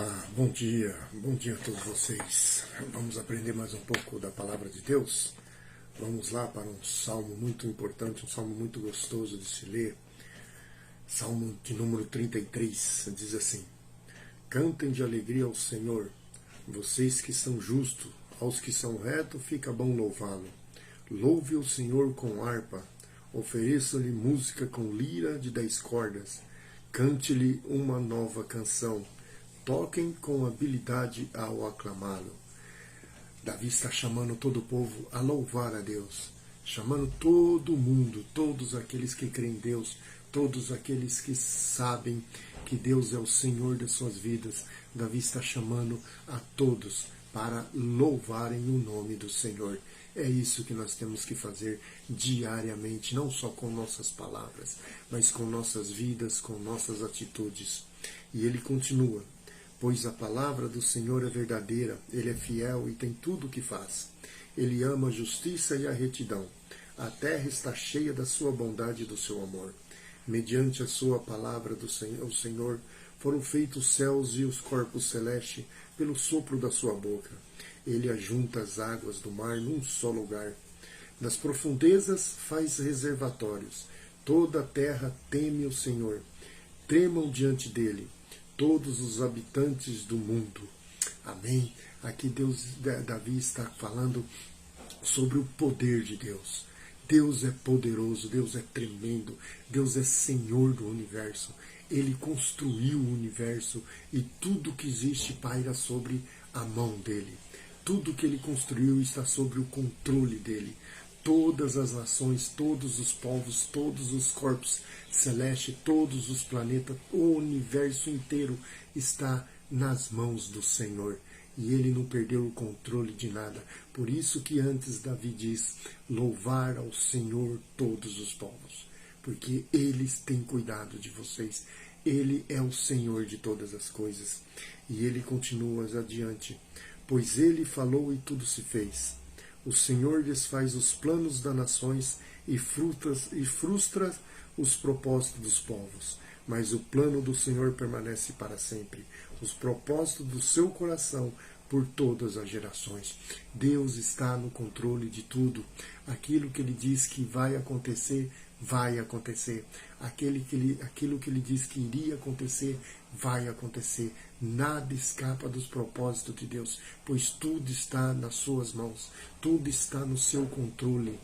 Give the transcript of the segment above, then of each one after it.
Olá, bom dia a todos vocês. Vamos aprender mais um pouco da palavra de Deus? Vamos lá para um salmo muito importante, um salmo muito gostoso de se ler. Salmo de número 33, diz assim: Cantem de alegria ao Senhor, vocês que são justos, aos que são retos fica bom louvá-lo. Louve o Senhor com harpa, ofereça-lhe música com lira de 10 cordas, cante-lhe uma nova canção. Toquem com habilidade ao aclamá-lo. Davi está chamando todo o povo a louvar a Deus, chamando todo mundo, todos aqueles que creem em Deus, todos aqueles que sabem que Deus é o Senhor das suas vidas. Davi está chamando a todos para louvarem o nome do Senhor. É isso que nós temos que fazer diariamente, não só com nossas palavras, mas com nossas vidas, com nossas atitudes. E ele continua: Pois a palavra do Senhor é verdadeira, Ele é fiel e tem tudo o que faz. Ele ama a justiça e a retidão. A terra está cheia da sua bondade e do seu amor. Mediante a sua palavra do Senhor foram feitos os céus e os corpos celestes pelo sopro da sua boca. Ele ajunta as águas do mar num só lugar. Nas profundezas faz reservatórios. Toda a terra teme o Senhor. Tremam diante dele todos os habitantes do mundo. Amém? Aqui Davi está falando sobre o poder de Deus. Deus é poderoso, Deus é tremendo, Deus é Senhor do universo. Ele construiu o universo e tudo que existe paira sobre a mão dele. Tudo que ele construiu está sobre o controle dele. Todas as nações, todos os povos, todos os corpos celestes, todos os planetas, o universo inteiro está nas mãos do Senhor. E ele não perdeu o controle de nada. Por isso que antes Davi diz: louvar ao Senhor todos os povos. Porque eles têm cuidado de vocês. Ele é o Senhor de todas as coisas. E ele continua adiante: pois ele falou e tudo se fez. O Senhor desfaz os planos das nações e frustra os propósitos dos povos. Mas o plano do Senhor permanece para sempre, os propósitos do seu coração por todas as gerações. Deus está no controle de tudo. Aquilo que Ele diz que vai acontecer, vai acontecer. Aquilo que Ele diz que iria acontecer, vai acontecer. Nada escapa dos propósitos de Deus, pois tudo está nas suas mãos, tudo está no seu controle.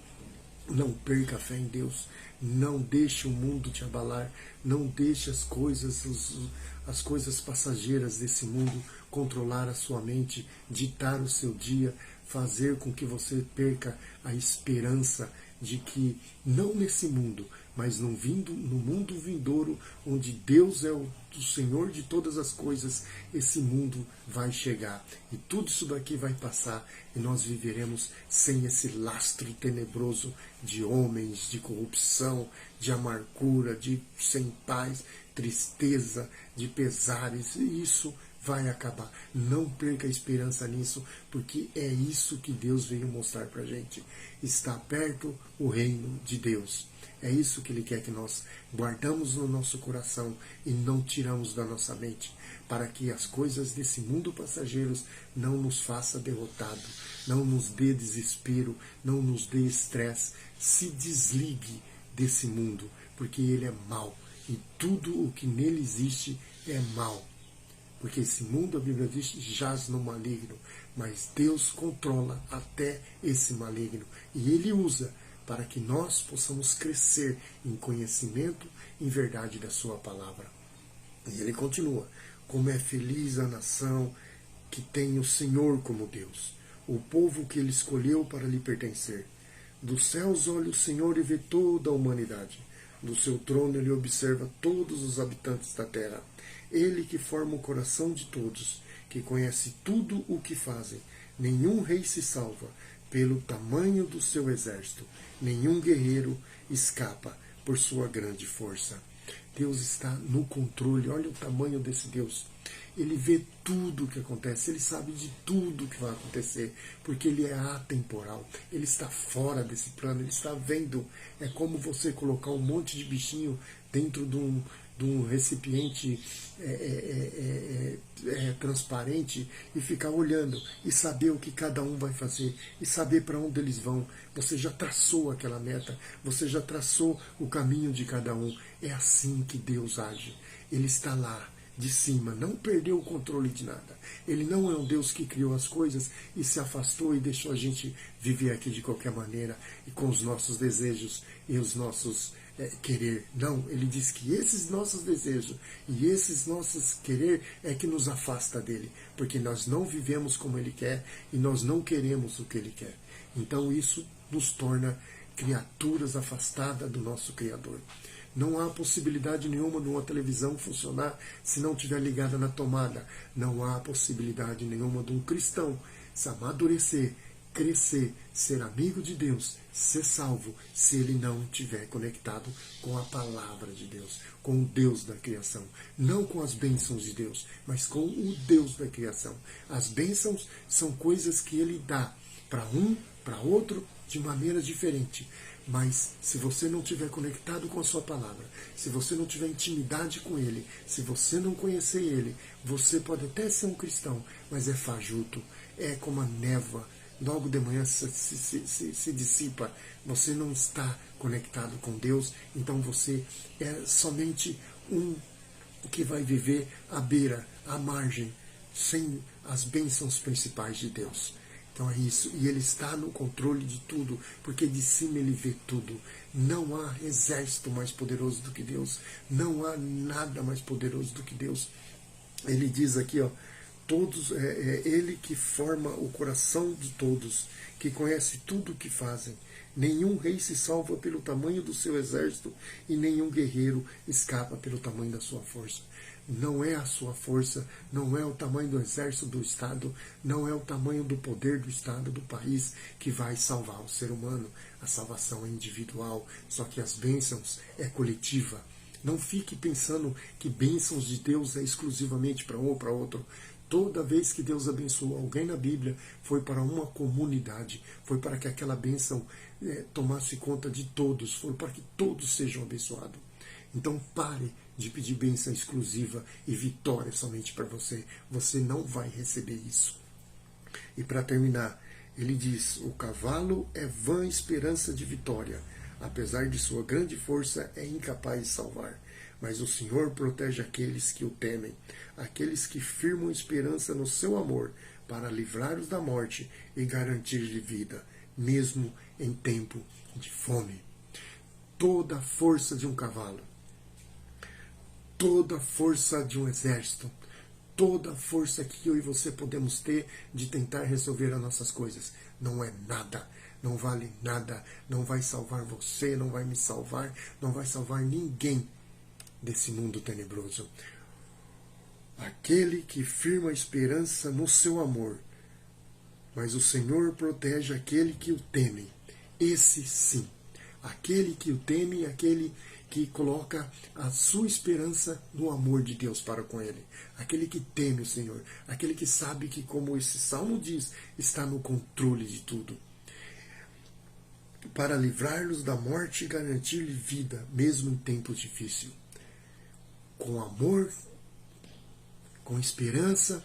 Não perca a fé em Deus, não deixe o mundo te abalar, não deixe as coisas passageiras desse mundo controlar a sua mente, ditar o seu dia, fazer com que você perca a esperança de que, não nesse mundo, mas no mundo vindouro, onde Deus é o Senhor de todas as coisas, esse mundo vai chegar. E tudo isso daqui vai passar e nós viveremos sem esse lastro tenebroso de homens, de corrupção, de amargura, sem paz, tristeza, de pesares. E isso vai acabar. Não perca a esperança nisso, porque é isso que Deus veio mostrar para a gente. Está perto o reino de Deus. É isso que Ele quer que nós guardamos no nosso coração e não tiramos da nossa mente, para que as coisas desse mundo passageiros não nos faça derrotado, não nos dê desespero, não nos dê estresse. Se desligue desse mundo, porque ele é mau e tudo o que nele existe é mau. Porque esse mundo, a Bíblia diz, jaz no maligno, mas Deus controla até esse maligno e Ele usa para que nós possamos crescer em conhecimento, em verdade da sua palavra. E ele continua: como é feliz a nação que tem o Senhor como Deus, o povo que Ele escolheu para lhe pertencer. Dos céus olha o Senhor e vê toda a humanidade. Do seu trono Ele observa todos os habitantes da terra. Ele que forma o coração de todos, que conhece tudo o que fazem. Nenhum rei se salva pelo tamanho do seu exército. Nenhum guerreiro escapa por sua grande força. Deus está no controle. Olha o tamanho desse Deus. Ele vê tudo o que acontece, ele sabe de tudo o que vai acontecer, porque ele é atemporal, ele está fora desse plano, ele está vendo. É como você colocar um monte de bichinho dentro de um recipiente transparente e ficar olhando e saber o que cada um vai fazer e saber para onde eles vão. Você já traçou aquela meta, você já traçou o caminho de cada um. É assim que Deus age. Ele está lá, de cima, não perdeu o controle de nada. Ele não é um Deus que criou as coisas e se afastou e deixou a gente viver aqui de qualquer maneira e com os nossos desejos e os nossos querer. Não, ele diz que esses nossos desejos e esses nossos querer é que nos afasta dele, porque nós não vivemos como ele quer e nós não queremos o que ele quer. Então isso nos torna criaturas afastadas do nosso Criador. Não há possibilidade nenhuma de uma televisão funcionar se não estiver ligada na tomada. Não há possibilidade nenhuma de um cristão se amadurecer, crescer, ser amigo de Deus, ser salvo, se ele não estiver conectado com a palavra de Deus, com o Deus da criação. Não com as bênçãos de Deus, mas com o Deus da criação. As bênçãos são coisas que ele dá para um, para outro, de maneira diferente. Mas se você não estiver conectado com a sua palavra, se você não tiver intimidade com ele, se você não conhecer ele, você pode até ser um cristão, mas é fajuto, é como a névoa, logo de manhã se dissipa, você não está conectado com Deus, então você é somente um que vai viver à beira, à margem, sem as bênçãos principais de Deus. Então é isso, e ele está no controle de tudo, porque de cima ele vê tudo. Não há exército mais poderoso do que Deus, não há nada mais poderoso do que Deus. Ele diz aqui, ó, todos, ele que forma o coração de todos, que conhece tudo o que fazem. Nenhum rei se salva pelo tamanho do seu exército e nenhum guerreiro escapa pelo tamanho da sua força. Não é a sua força, não é o tamanho do exército do Estado, não é o tamanho do poder do Estado, do país, que vai salvar o ser humano. A salvação é individual, só que as bênçãos é coletiva. Não fique pensando que bênçãos de Deus é exclusivamente para um ou para outro. Toda vez que Deus abençoou alguém na Bíblia, foi para uma comunidade, foi para que aquela bênção tomasse conta de todos, foi para que todos sejam abençoados. Então pare de pedir bênção exclusiva e vitória somente para você. Você não vai receber isso. E para terminar, ele diz, o cavalo é vã esperança de vitória. Apesar de sua grande força, é incapaz de salvar. Mas o Senhor protege aqueles que o temem, aqueles que firmam esperança no seu amor, para livrar-os da morte e garantir-lhe vida, mesmo em tempo de fome. Toda a força de um cavalo, toda a força de um exército, toda a força que eu e você podemos ter de tentar resolver as nossas coisas, não é nada, não vale nada, não vai salvar você, não vai me salvar, não vai salvar ninguém desse mundo tenebroso. Aquele que firma a esperança no seu amor, mas o Senhor protege aquele que o teme. Esse sim, aquele que o teme, aquele que coloca a sua esperança no amor de Deus para com ele. Aquele que teme o Senhor, aquele que sabe que, como esse salmo diz, está no controle de tudo. Para livrar-los da morte e garantir-lhe vida, mesmo em tempos difíceis. Com amor, com esperança,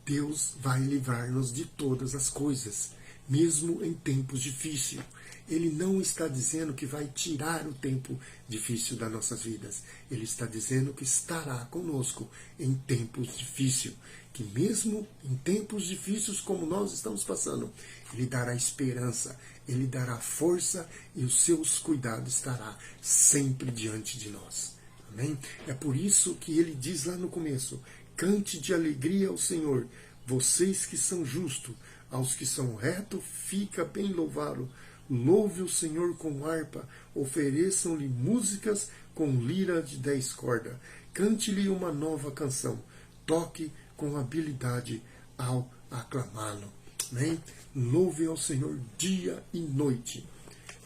Deus vai livrar-nos de todas as coisas, mesmo em tempos difíceis. Ele não está dizendo que vai tirar o tempo difícil das nossas vidas. Ele está dizendo que estará conosco em tempos difíceis. Que mesmo em tempos difíceis como nós estamos passando, Ele dará esperança, Ele dará força e os seus cuidados estará sempre diante de nós. Amém? É por isso que ele diz lá no começo, cante de alegria ao Senhor, vocês que são justos, aos que são retos, fica bem louvá-lo. Louve o Senhor com harpa, ofereçam-lhe músicas com lira de 10 cordas. Cante-lhe uma nova canção, toque com habilidade ao aclamá-lo. Amém? Louvem ao Senhor dia e noite.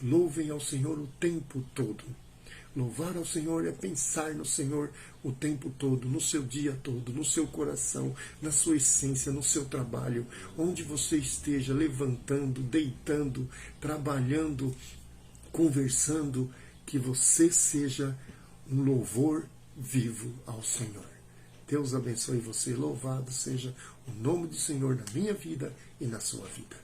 Louvem ao Senhor o tempo todo. Louvar ao Senhor é pensar no Senhor o tempo todo, no seu dia todo, no seu coração, na sua essência, no seu trabalho, onde você esteja levantando, deitando, trabalhando, conversando, que você seja um louvor vivo ao Senhor. Deus abençoe você, louvado seja o nome do Senhor na minha vida e na sua vida.